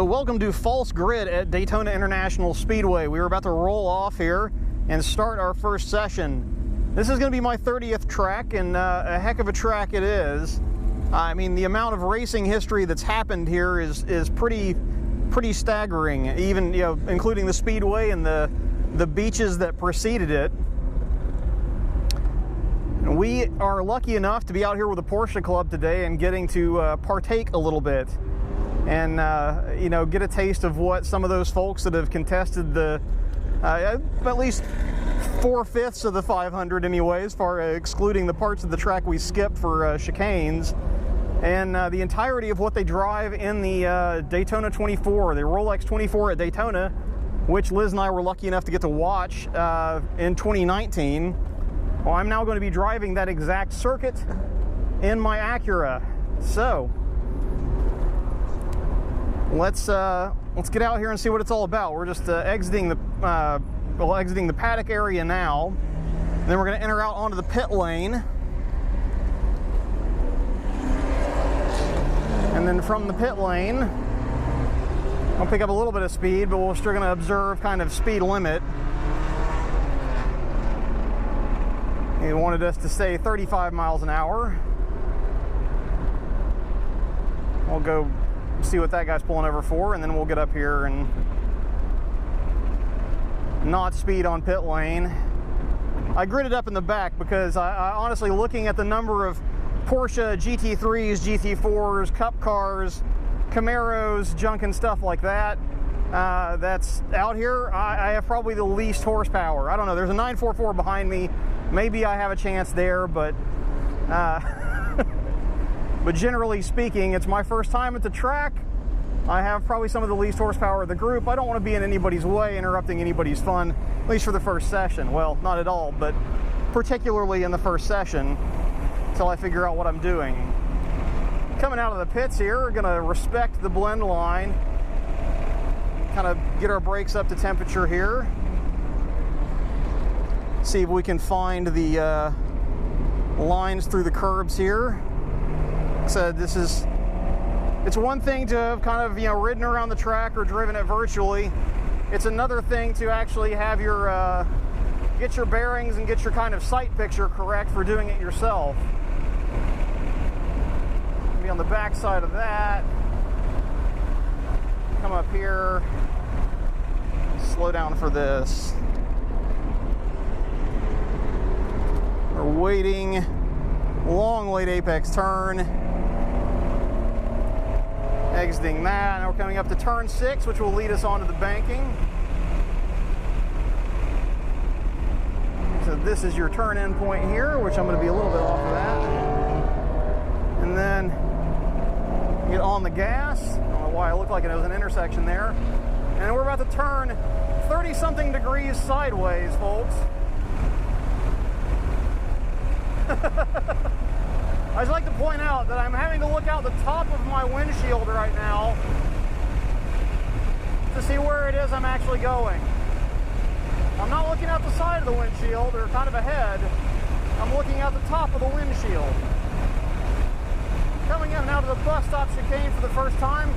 So welcome to False Grid at Daytona International Speedway. We were about to roll off here and start our first session. This is going to be my 30th track, and a heck of a track it is. I mean, the amount of racing history that's happened here is pretty staggering, even, you know, including the speedway and the beaches that preceded it. And we are lucky enough to be out here with the Porsche Club today and getting to partake a little bit. And you know, get a taste of what some of those folks that have contested the at least 4/5 of the 500 anyway, as far as excluding the parts of the track we skipped for chicanes, and the entirety of what they drive in the Daytona 24, the Rolex 24 at Daytona, which Liz and I were lucky enough to get to watch in 2019. Well, I'm now going to be driving that exact circuit in my Acura. So let's get out here and see what it's all about. We're just exiting the paddock area now. And then we're going to enter out onto the pit lane. And then from the pit lane, I'll pick up a little bit of speed, but we're still going to observe kind of speed limit. He wanted us to stay 35 miles an hour. We'll go see what that guy's pulling over for, and then we'll get up here and not speed on pit lane. I gridded up in the back because I honestly, looking at the number of Porsche GT3s, GT4s, Cup cars, Camaros, junk and stuff like that, that's out here, I have probably the least horsepower. I don't know, there's a 944 behind me. Maybe I have a chance there, but but generally speaking, it's my first time at the track. I have probably some of the least horsepower of the group. I don't want to be in anybody's way, interrupting anybody's fun, at least for the first session. Well, not at all, but particularly in the first session, until I figure out what I'm doing. Coming out of the pits here, we're going to respect the blend line, kind of get our brakes up to temperature here. See if we can find the lines through the curbs here. So it's one thing to have kind of, you know, ridden around the track or driven it virtually. It's another thing to actually have your get your bearings and get your kind of sight picture correct for doing it yourself. Be on the back side of that. Come up here. Slow down for this. We're waiting. Long late apex turn. Exiting that. Now we're coming up to turn 6, which will lead us onto the banking. So this is your turn-in point here, which I'm going to be a little bit off of that. And then get on the gas. I don't know why I look like it was an intersection there. And we're about to turn 30-something degrees sideways, folks. I'd like to point out that I'm having to look out the top of my windshield right now to see where it is I'm actually going. I'm not looking out the side of the windshield or kind of ahead. I'm looking out the top of the windshield. Coming in now to the bus stop chicane for the first time,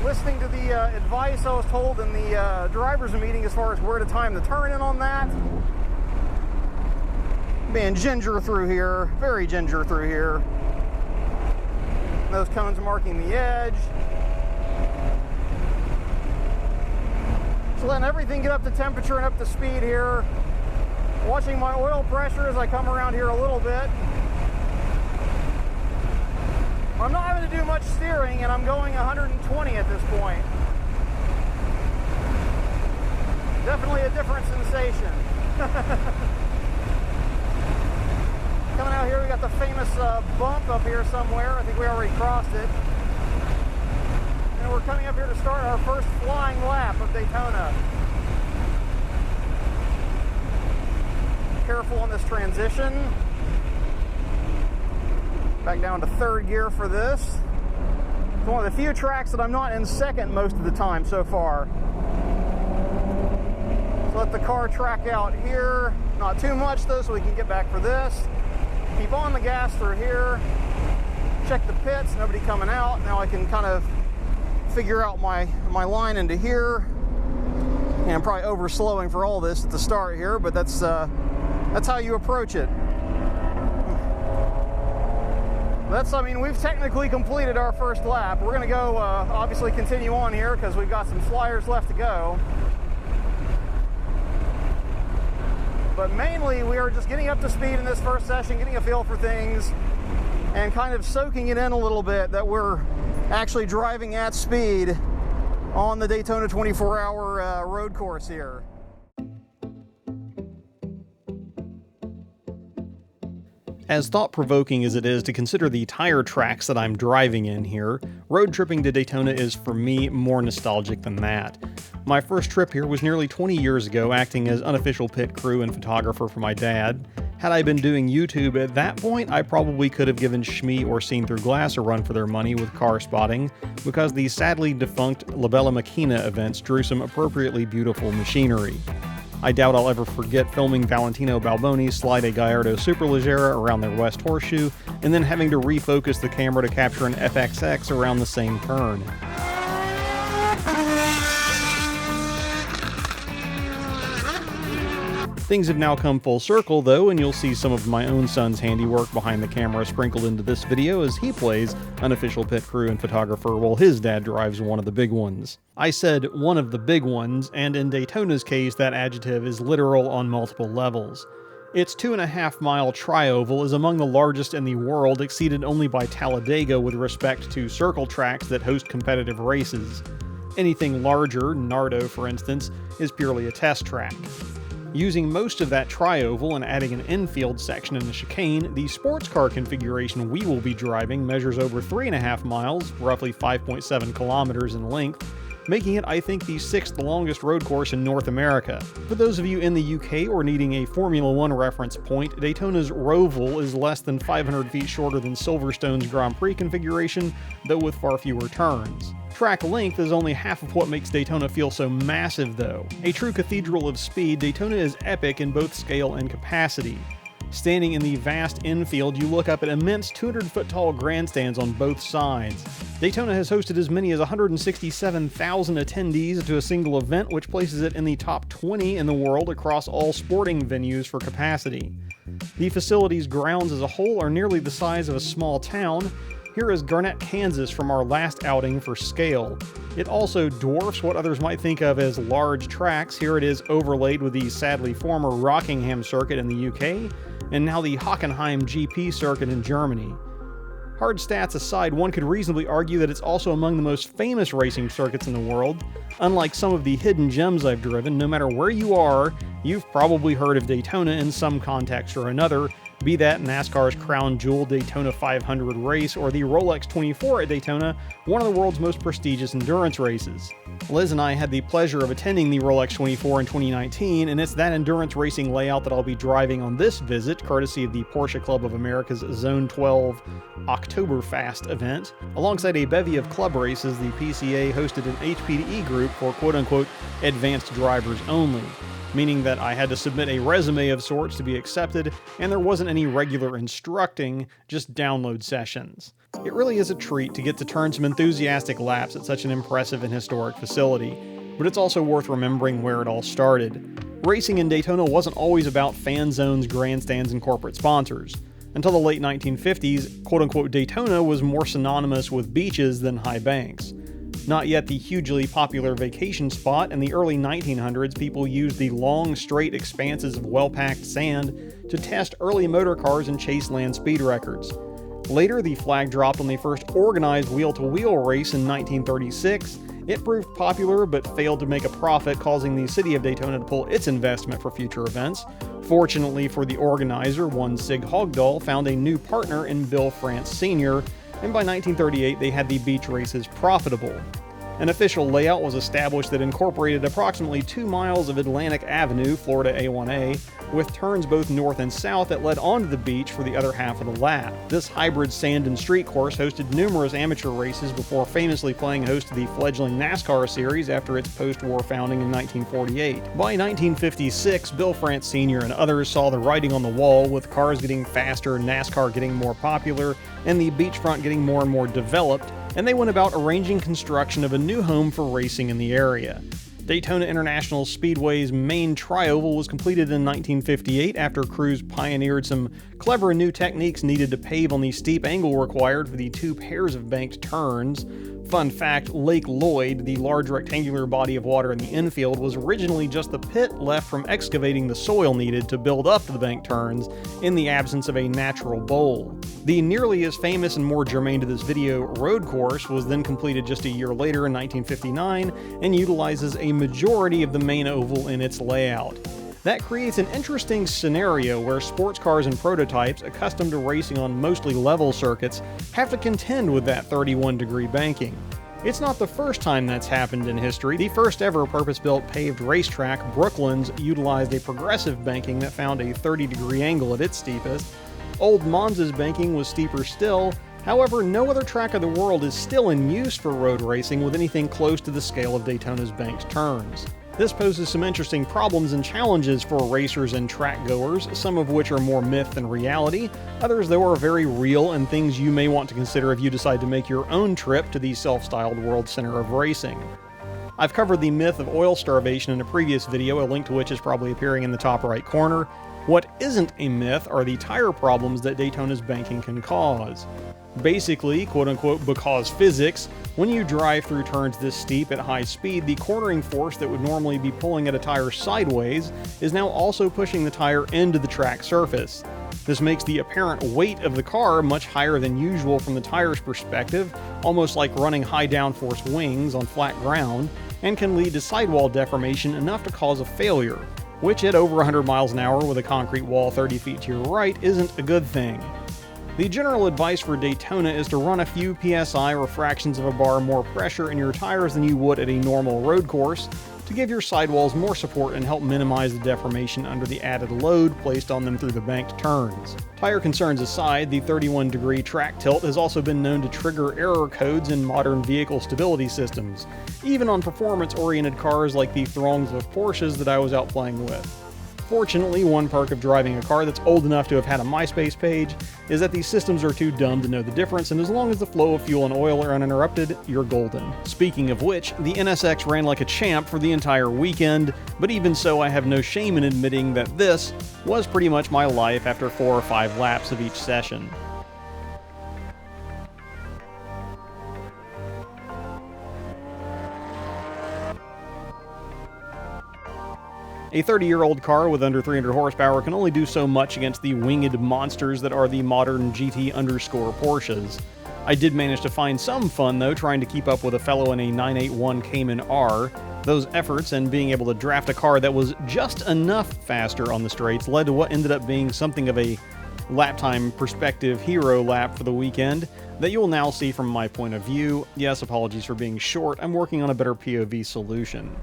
listening to the advice I was told in the driver's meeting as far as where to time the turn in on that. Being ginger through here, very ginger through here. Those cones marking the edge. So letting everything get up to temperature and up to speed here. Watching my oil pressure as I come around here a little bit. I'm not having to do much steering, and I'm going 120 at this point. Definitely a different sensation. Coming out here, we got the famous bump up here somewhere. I think we already crossed it. And we're coming up here to start our first flying lap of Daytona. Careful on this transition. Back down to third gear for this. It's one of the few tracks that I'm not in second most of the time so far. So let the car track out here. Not too much though, so we can get back for this. Keep on the gas through here. Check the pits, nobody coming out. Now I can kind of figure out my line into here. And I'm probably over slowing for all this at the start here, but that's how you approach it. I mean, we've technically completed our first lap. We're gonna go, obviously continue on here because we've got some flyers left to go. But mainly, we are just getting up to speed in this first session, getting a feel for things, and kind of soaking it in a little bit that we're actually driving at speed on the Daytona 24-hour road course here. As thought-provoking as it is to consider the tire tracks that I'm driving in here, road tripping to Daytona is, for me, more nostalgic than that. My first trip here was nearly 20 years ago, acting as unofficial pit crew and photographer for my dad. Had I been doing YouTube at that point, I probably could have given Shmee or Seen Through Glass a run for their money with car spotting, because the sadly defunct La Bella Macchina events drew some appropriately beautiful machinery. I doubt I'll ever forget filming Valentino Balboni slide a Gallardo Superleggera around their West Horseshoe, and then having to refocus the camera to capture an FXX around the same turn. Things have now come full circle though, and you'll see some of my own son's handiwork behind the camera sprinkled into this video as he plays unofficial pit crew and photographer while his dad drives one of the big ones. I said one of the big ones, and in Daytona's case that adjective is literal on multiple levels. Its 2.5-mile tri-oval is among the largest in the world, exceeded only by Talladega with respect to circle tracks that host competitive races. Anything larger, Nardo for instance, is purely a test track. Using most of that tri-oval and adding an infield section in the chicane, the sports car configuration we will be driving measures over 3.5 miles, roughly 5.7 kilometers in length, making it, I think, the 6th longest road course in North America. For those of you in the UK or needing a Formula 1 reference point, Daytona's Roval is less than 500 feet shorter than Silverstone's Grand Prix configuration, though with far fewer turns. Track length is only half of what makes Daytona feel so massive though. A true cathedral of speed, Daytona is epic in both scale and capacity. Standing in the vast infield, you look up at immense 200-foot-tall grandstands on both sides. Daytona has hosted as many as 167,000 attendees to a single event, which places it in the top 20 in the world across all sporting venues for capacity. The facility's grounds as a whole are nearly the size of a small town. Here is Garnett, Kansas from our last outing for scale. It also dwarfs what others might think of as large tracks. Here it is overlaid with the sadly former Rockingham circuit in the UK, and now the Hockenheim GP circuit in Germany. Hard stats aside, one could reasonably argue that it's also among the most famous racing circuits in the world. Unlike some of the hidden gems I've driven, no matter where you are, you've probably heard of Daytona in some context or another, be that NASCAR's crown jewel Daytona 500 race or the Rolex 24 at Daytona, one of the world's most prestigious endurance races. Liz and I had the pleasure of attending the Rolex 24 in 2019, and it's that endurance racing layout that I'll be driving on this visit, courtesy of the Porsche Club of America's Zone 12 Oktoberfast event. Alongside a bevy of club races, the PCA hosted an HPDE group for quote-unquote advanced drivers only, meaning that I had to submit a resume of sorts to be accepted, and there wasn't any regular instructing, just download sessions. It really is a treat to get to turn some enthusiastic laps at such an impressive and historic facility, but it's also worth remembering where it all started. Racing in Daytona wasn't always about fan zones, grandstands, and corporate sponsors. Until the late 1950s, quote-unquote Daytona was more synonymous with beaches than high banks. Not yet the hugely popular vacation spot, in the early 1900s people used the long, straight expanses of well-packed sand to test early motor cars and chase land speed records. Later, the flag dropped on the first organized wheel-to-wheel race in 1936. It proved popular but failed to make a profit, causing the city of Daytona to pull its investment for future events. Fortunately for the organizer, one Sig Hogdahl found a new partner in Bill France Sr., and by 1938 they had the beach races profitable. An official layout was established that incorporated approximately 2 miles of Atlantic Avenue, Florida A1A, with turns both north and south that led onto the beach for the other half of the lap. This hybrid sand and street course hosted numerous amateur races before famously playing host to the fledgling NASCAR series after its post-war founding in 1948. By 1956, Bill France Sr. and others saw the writing on the wall, with cars getting faster, NASCAR getting more popular, and the beachfront getting more and more developed. and they went about arranging construction of a new home for racing in the area. Daytona International Speedway's main tri-oval was completed in 1958 after crews pioneered some clever new techniques needed to pave on the steep angle required for the 2 pairs of banked turns. Fun fact, Lake Lloyd, the large rectangular body of water in the infield, was originally just the pit left from excavating the soil needed to build up the banked turns in the absence of a natural bowl. The nearly as famous and more germane to this video road course was then completed just a year later in 1959 and utilizes a majority of the main oval in its layout. That creates an interesting scenario where sports cars and prototypes accustomed to racing on mostly level circuits have to contend with that 31-degree banking. It's not the first time that's happened in history. The first ever purpose-built paved racetrack, Brooklands, utilized a progressive banking that found a 30-degree angle at its steepest. Old Monza's banking was steeper still. However, no other track of the world is still in use for road racing with anything close to the scale of Daytona's banked turns. This poses some interesting problems and challenges for racers and track goers, some of which are more myth than reality, others though are very real and things you may want to consider if you decide to make your own trip to the self-styled World Center of Racing. I've covered the myth of oil starvation in a previous video, a link to which is probably appearing in the top right corner. What isn't a myth are the tire problems that Daytona's banking can cause. Basically, quote-unquote, because physics, when you drive through turns this steep at high speed, the cornering force that would normally be pulling at a tire sideways is now also pushing the tire into the track surface. This makes the apparent weight of the car much higher than usual from the tire's perspective, almost like running high downforce wings on flat ground, and can lead to sidewall deformation enough to cause a failure, which at over 100 miles an hour with a concrete wall 30 feet to your right isn't a good thing. The general advice for Daytona is to run a few PSI or fractions of a bar more pressure in your tires than you would at a normal road course to give your sidewalls more support and help minimize the deformation under the added load placed on them through the banked turns. Tire concerns aside, the 31-degree track tilt has also been known to trigger error codes in modern vehicle stability systems, even on performance-oriented cars like the throngs of Porsches that I was out playing with. Fortunately, one perk of driving a car that's old enough to have had a MySpace page is that these systems are too dumb to know the difference, and as long as the flow of fuel and oil are uninterrupted, you're golden. Speaking of which, the NSX ran like a champ for the entire weekend, but even so I have no shame in admitting that this was pretty much my life after 4 or 5 laps of each session. A 30-year-old car with under 300 horsepower can only do so much against the winged monsters that are the modern GT underscore Porsches. I did manage to find some fun though trying to keep up with a fellow in a 981 Cayman R. Those efforts and being able to draft a car that was just enough faster on the straights led to what ended up being something of a lap time perspective hero lap for the weekend that you will now see from my point of view. Yes, apologies for being short, I'm working on a better POV solution.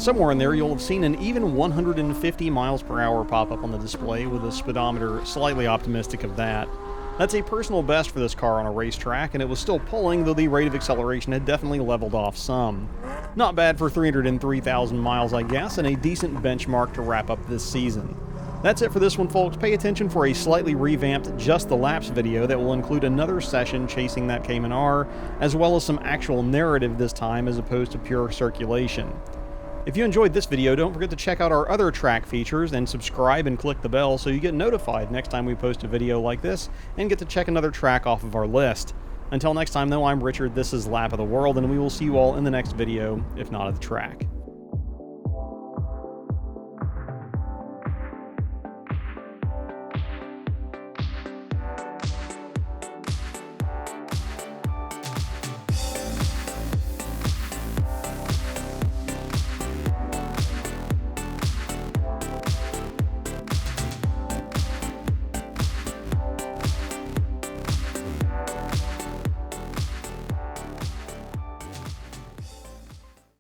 Somewhere in there, you'll have seen an even 150 miles per hour pop up on the display, with a speedometer slightly optimistic of that. That's a personal best for this car on a racetrack, and it was still pulling, though the rate of acceleration had definitely leveled off some. Not bad for 303,000 miles, I guess, and a decent benchmark to wrap up this season. That's it for this one, folks. Pay attention for a slightly revamped Just the Laps video that will include another session chasing that Cayman R, as well as some actual narrative this time as opposed to pure circulation. If you enjoyed this video, don't forget to check out our other track features and subscribe and click the bell so you get notified next time we post a video like this and get to check another track off of our list. Until next time, though, I'm Richard, this is Lap of the World, and we will see you all in the next video, if not at the track.